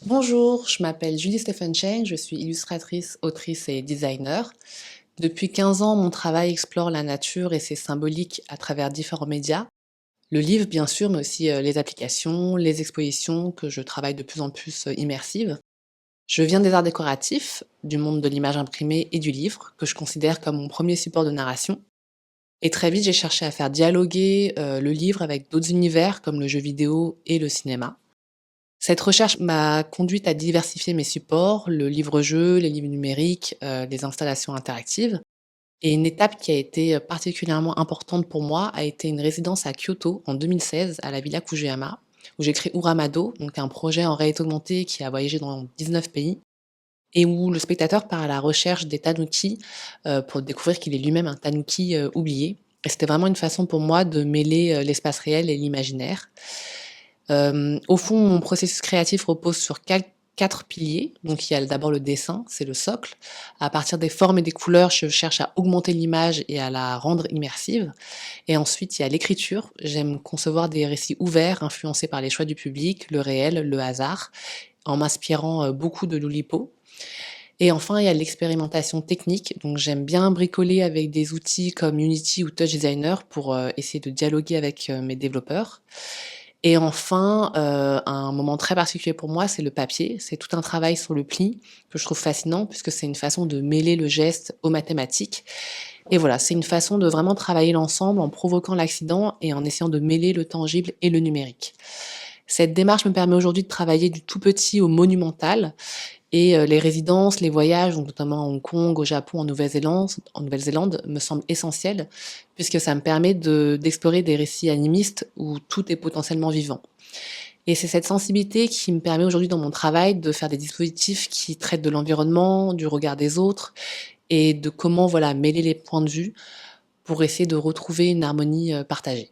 Bonjour, je m'appelle Julie Stephen Cheng, je suis illustratrice, autrice et designer. Depuis 15 ans, mon travail explore la nature et ses symboliques à travers différents médias. Le livre, bien sûr, mais aussi les applications, les expositions que je travaille de plus en plus immersives. Je viens des arts décoratifs, du monde de l'image imprimée et du livre, que je considère comme mon premier support de narration. Et très vite, j'ai cherché à faire dialoguer le livre avec d'autres univers comme le jeu vidéo et le cinéma. Cette recherche m'a conduite à diversifier mes supports, le livre-jeu, les livres numériques, les installations interactives. Et une étape qui a été particulièrement importante pour moi a été une résidence à Kyoto en 2016 à la Villa Fujiyama, où j'ai créé Uramado, donc un projet en réalité augmentée qui a voyagé dans 19 pays et où le spectateur part à la recherche des tanuki pour découvrir qu'il est lui-même un tanuki oublié. Et c'était vraiment une façon pour moi de mêler l'espace réel et l'imaginaire. Au fond, mon processus créatif repose sur 4 piliers. Donc il y a d'abord le dessin, c'est le socle. À partir des formes et des couleurs, je cherche à augmenter l'image et à la rendre immersive. Et ensuite, il y a l'écriture. J'aime concevoir des récits ouverts, influencés par les choix du public, le réel, le hasard, en m'inspirant, beaucoup de l'Oulipo. Et enfin, il y a l'expérimentation technique. Donc j'aime bien bricoler avec des outils comme Unity ou Touch Designer pour, essayer de dialoguer avec, mes développeurs. Et enfin, un moment très particulier pour moi, c'est le papier. C'est tout un travail sur le pli que je trouve fascinant puisque c'est une façon de mêler le geste aux mathématiques. Et voilà, c'est une façon de vraiment travailler l'ensemble en provoquant l'accident et en essayant de mêler le tangible et le numérique. Cette démarche me permet aujourd'hui de travailler du tout petit au monumental et les résidences, les voyages, donc notamment à Hong Kong, au Japon, en Nouvelle-Zélande, me semblent essentiels puisque ça me permet d'explorer des récits animistes où tout est potentiellement vivant. Et c'est cette sensibilité qui me permet aujourd'hui dans mon travail de faire des dispositifs qui traitent de l'environnement, du regard des autres et de comment, voilà, mêler les points de vue pour essayer de retrouver une harmonie, partagée.